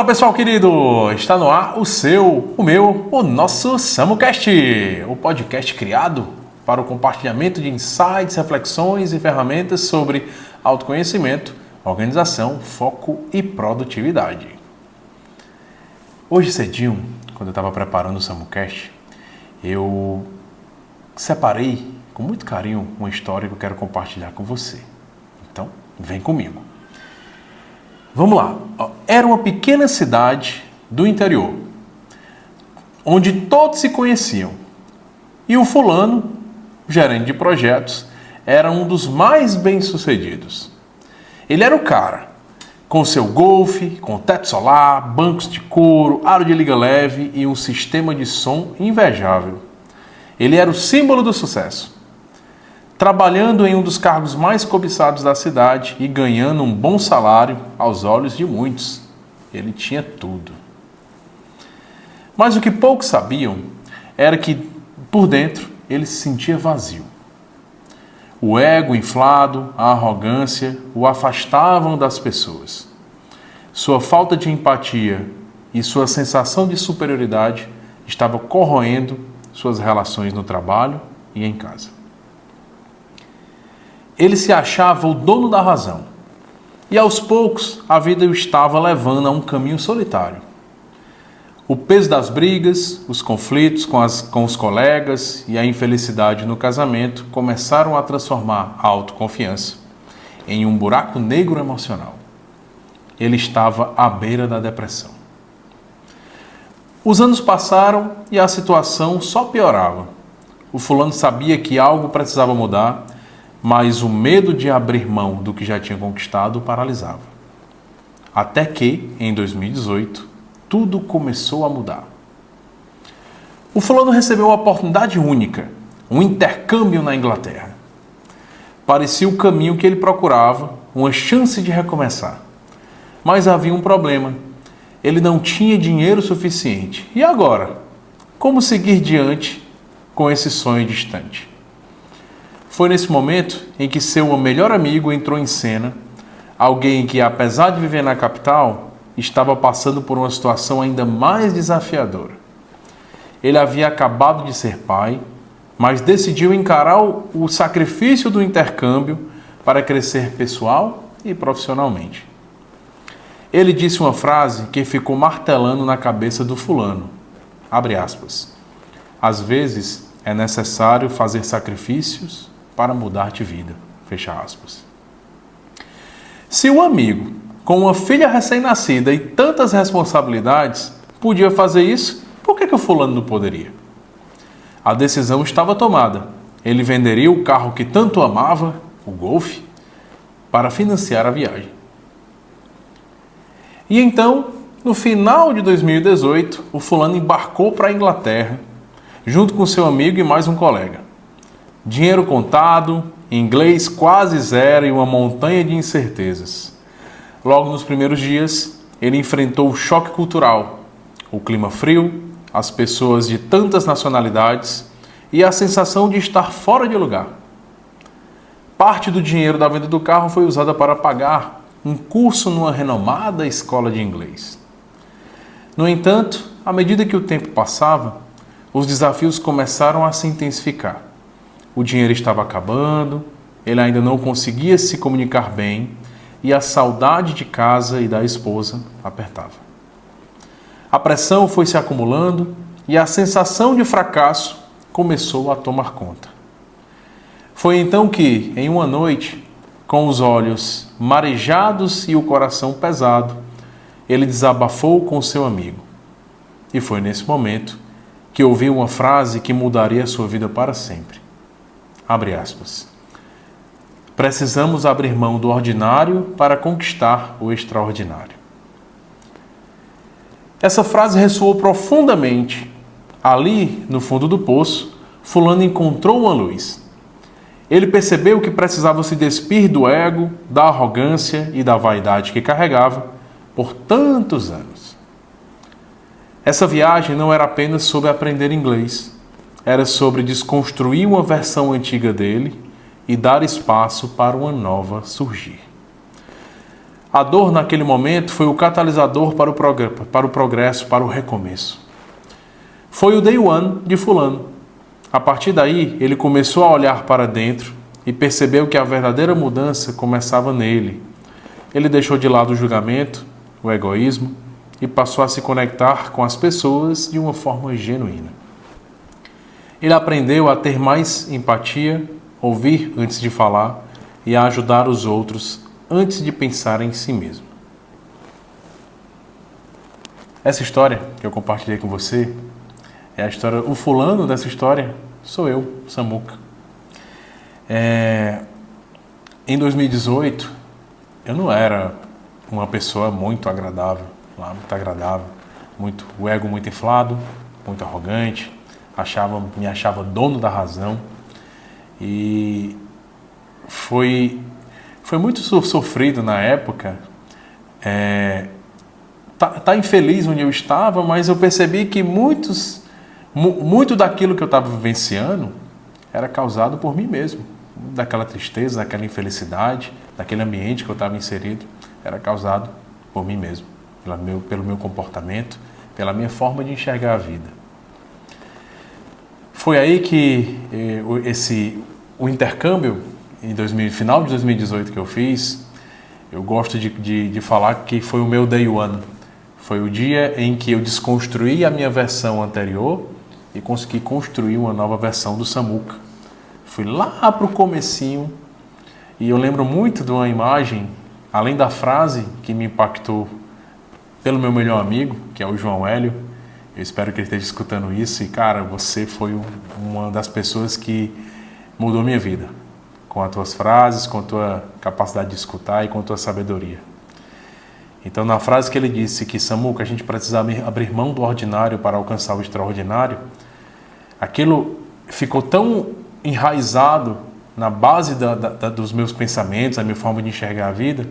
Fala pessoal querido, está no ar o nosso SamuCast, o podcast criado para o compartilhamento de insights, reflexões e ferramentas sobre autoconhecimento, organização, foco e produtividade. Hoje cedinho, quando eu estava preparando o SamuCast, eu separei com muito carinho uma história que eu quero compartilhar com você. Então, vem comigo. Vamos lá. Era uma pequena cidade do interior, onde todos se conheciam. E o fulano, gerente de projetos, era um dos mais bem-sucedidos. Ele era o cara, com seu golfe, com teto solar, bancos de couro, aro de liga leve e um sistema de som invejável. Ele era o símbolo do sucesso. Trabalhando em um dos cargos mais cobiçados da cidade e ganhando um bom salário aos olhos de muitos. Ele tinha tudo. Mas o que poucos sabiam era que, por dentro, ele se sentia vazio. O ego inflado, a arrogância o afastavam das pessoas. Sua falta de empatia e sua sensação de superioridade estava corroendo suas relações no trabalho e em casa. Ele se achava o dono da razão. E aos poucos, a vida o estava levando a um caminho solitário. O peso das brigas, os conflitos com os colegas e a infelicidade no casamento começaram a transformar a autoconfiança em um buraco negro emocional. Ele estava à beira da depressão. Os anos passaram e a situação só piorava. O fulano sabia que algo precisava mudar, mas o medo de abrir mão do que já tinha conquistado o paralisava. Até que, em 2018, tudo começou a mudar. O fulano recebeu uma oportunidade única, um intercâmbio na Inglaterra. Parecia o caminho que ele procurava, uma chance de recomeçar. Mas havia um problema. Ele não tinha dinheiro suficiente. E agora? Como seguir diante com esse sonho distante? Foi nesse momento em que seu melhor amigo entrou em cena, alguém que, apesar de viver na capital, estava passando por uma situação ainda mais desafiadora. Ele havia acabado de ser pai, mas decidiu encarar o sacrifício do intercâmbio para crescer pessoal e profissionalmente. Ele disse uma frase que ficou martelando na cabeça do fulano. Abre aspas. Às vezes é necessário fazer sacrifícios para mudar de vida. Fecha aspas. Se o amigo, com uma filha recém-nascida e tantas responsabilidades, podia fazer isso, por que o fulano não poderia? A decisão estava tomada. Ele venderia o carro que tanto amava, o Golf, para financiar a viagem. E então, no final de 2018, o fulano embarcou para a Inglaterra, junto com seu amigo e mais um colega. Dinheiro contado, inglês quase zero e uma montanha de incertezas. Logo nos primeiros dias, ele enfrentou o choque cultural, o clima frio, as pessoas de tantas nacionalidades e a sensação de estar fora de lugar. Parte do dinheiro da venda do carro foi usada para pagar um curso numa renomada escola de inglês. No entanto, à medida que o tempo passava, os desafios começaram a se intensificar. O dinheiro estava acabando, ele ainda não conseguia se comunicar bem e a saudade de casa e da esposa apertava. A pressão foi se acumulando e a sensação de fracasso começou a tomar conta. Foi então que, em uma noite, com os olhos marejados e o coração pesado, ele desabafou com seu amigo. E foi nesse momento que ouviu uma frase que mudaria a sua vida para sempre. Abre aspas. Precisamos abrir mão do ordinário para conquistar o extraordinário. Essa frase ressoou profundamente. Ali, no fundo do poço, fulano encontrou uma luz. Ele percebeu que precisava se despir do ego, da arrogância e da vaidade que carregava por tantos anos. Essa viagem não era apenas sobre aprender inglês. Era sobre desconstruir uma versão antiga dele e dar espaço para uma nova surgir. A dor naquele momento foi o catalisador para o progresso, para o recomeço. Foi o day one de fulano. A partir daí, ele começou a olhar para dentro e percebeu que a verdadeira mudança começava nele. Ele deixou de lado o julgamento, o egoísmo e passou a se conectar com as pessoas de uma forma genuína. Ele aprendeu a ter mais empatia, ouvir antes de falar e a ajudar os outros antes de pensar em si mesmo. Essa história que eu compartilhei com você é a história, o fulano dessa história sou eu, Samuca. Em 2018, eu não era uma pessoa muito agradável, o ego muito inflado, muito arrogante, me achava dono da razão e foi muito sofrido na época. Tá infeliz onde eu estava, mas eu percebi que muito daquilo que eu estava vivenciando era causado por mim mesmo. Daquela tristeza, daquela infelicidade, daquele ambiente que eu estava inserido, era causado por mim mesmo, pelo meu comportamento, pela minha forma de enxergar a vida. Foi aí que o intercâmbio, final de 2018 que eu fiz, eu gosto de falar que foi o meu day one. Foi o dia em que eu desconstruí a minha versão anterior e consegui construir uma nova versão do Samuca. Fui lá para o comecinho e eu lembro muito de uma imagem, além da frase que me impactou pelo meu melhor amigo, que é o João Hélio. Eu espero que ele esteja escutando isso e, cara, você foi uma das pessoas que mudou minha vida com as tuas frases, com a tua capacidade de escutar e com a tua sabedoria. Então, na frase que ele disse que, Samuca, a gente precisa abrir mão do ordinário para alcançar o extraordinário, aquilo ficou tão enraizado na base dos meus pensamentos, da minha forma de enxergar a vida,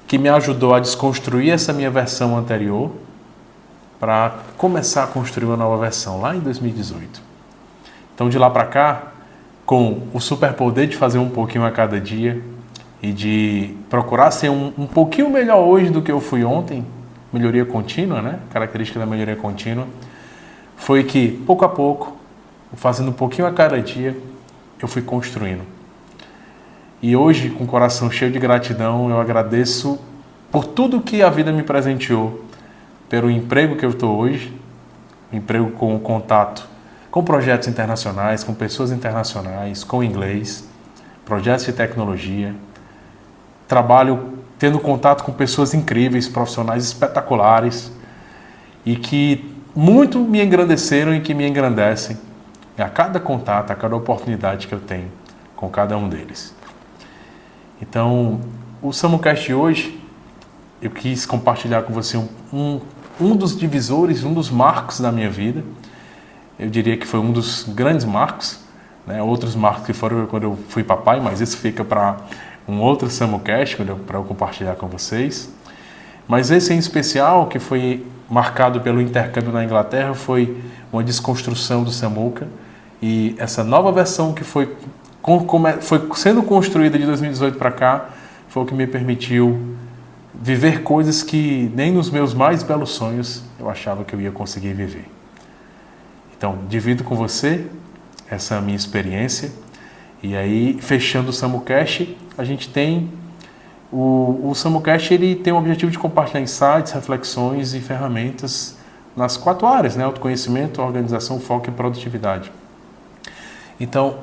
que me ajudou a desconstruir essa minha versão anterior para começar a construir uma nova versão, lá em 2018. Então, de lá para cá, com o superpoder de fazer um pouquinho a cada dia, e de procurar ser um pouquinho melhor hoje do que eu fui ontem, melhoria contínua, né? Característica da melhoria contínua, foi que, pouco a pouco, fazendo um pouquinho a cada dia, eu fui construindo. E hoje, com o coração cheio de gratidão, eu agradeço por tudo que a vida me presenteou, pelo emprego que eu estou hoje, emprego com contato com projetos internacionais, com pessoas internacionais, com inglês, projetos de tecnologia, trabalho tendo contato com pessoas incríveis, profissionais espetaculares e que muito me engrandeceram e que me engrandecem a cada contato, a cada oportunidade que eu tenho com cada um deles. Então, o Samucast de hoje, eu quis compartilhar com você um dos divisores, um dos marcos da minha vida. Eu diria que foi um dos grandes marcos, né? Outros marcos que foram quando eu fui papai, mas isso fica para um outro Samucast para eu compartilhar com vocês. Mas esse em especial, que foi marcado pelo intercâmbio na Inglaterra, foi uma desconstrução do Samuca. E essa nova versão que foi sendo construída de 2018 para cá, foi o que me permitiu viver coisas que nem nos meus mais belos sonhos eu achava que eu ia conseguir viver. Então, divido com você essa minha experiência. E aí, fechando o Samucast, a gente tem o Samucast, ele tem o objetivo de compartilhar insights, reflexões e ferramentas nas 4 áreas, né? Autoconhecimento, organização, foco e produtividade. Então,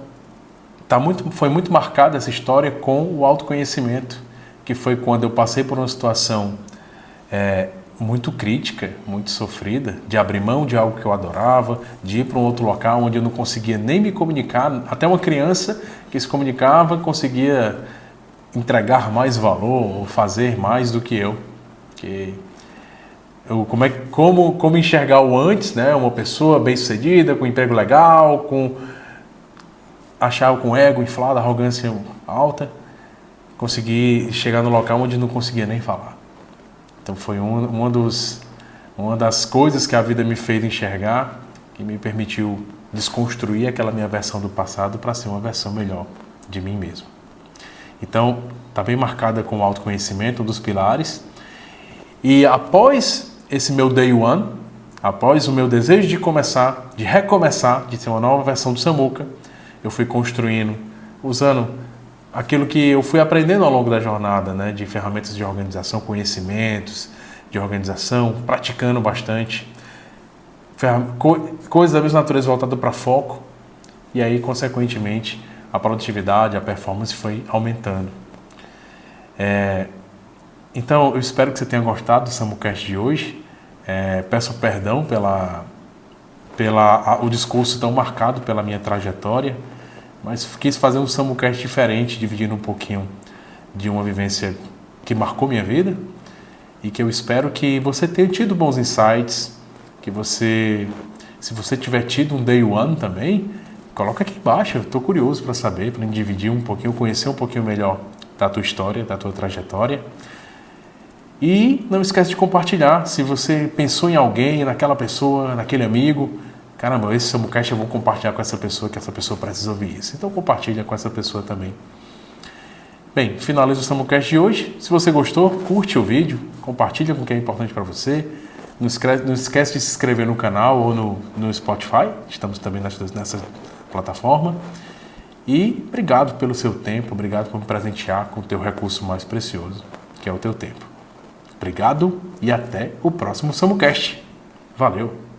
foi muito marcada essa história com o autoconhecimento, que foi quando eu passei por uma situação muito crítica, muito sofrida, de abrir mão de algo que eu adorava, de ir para um outro local onde eu não conseguia nem me comunicar. Até uma criança que se comunicava conseguia entregar mais valor ou fazer mais do que eu. Como enxergar o antes, né? Uma pessoa bem-sucedida, com emprego legal, achava com ego inflado, arrogância alta, consegui chegar no local onde não conseguia nem falar. Então foi uma das coisas que a vida me fez enxergar, que me permitiu desconstruir aquela minha versão do passado para ser uma versão melhor de mim mesmo. Então, está bem marcada com o autoconhecimento, um dos pilares. E após esse meu day one, após o meu desejo de começar, de recomeçar, de ter uma nova versão do Samuca, eu fui construindo, usando aquilo que eu fui aprendendo ao longo da jornada, né, de ferramentas de organização, conhecimentos de organização, praticando bastante, coisas da mesma natureza voltadas para foco, e aí, consequentemente, a produtividade, a performance foi aumentando. Então, eu espero que você tenha gostado do SamuCast de hoje. Peço perdão o discurso tão marcado pela minha trajetória, mas quis fazer um SamuCast diferente, dividindo um pouquinho de uma vivência que marcou minha vida e que eu espero que você tenha tido bons insights, que você, se você tiver tido um day one também, coloca aqui embaixo, eu estou curioso para saber, para dividir um pouquinho, conhecer um pouquinho melhor da tua história, da tua trajetória. E não esquece de compartilhar. Se você pensou em alguém, naquela pessoa, naquele amigo, caramba, esse SamuCast eu vou compartilhar com essa pessoa, que essa pessoa precisa ouvir isso. Então compartilha com essa pessoa também. Bem, finaliza o SamuCast de hoje. Se você gostou, curte o vídeo, compartilha com quem é importante para você. Não esquece de se inscrever no canal ou no Spotify. Estamos também nessa plataforma. E obrigado pelo seu tempo, obrigado por me presentear com o teu recurso mais precioso, que é o teu tempo. Obrigado e até o próximo SamuCast. Valeu!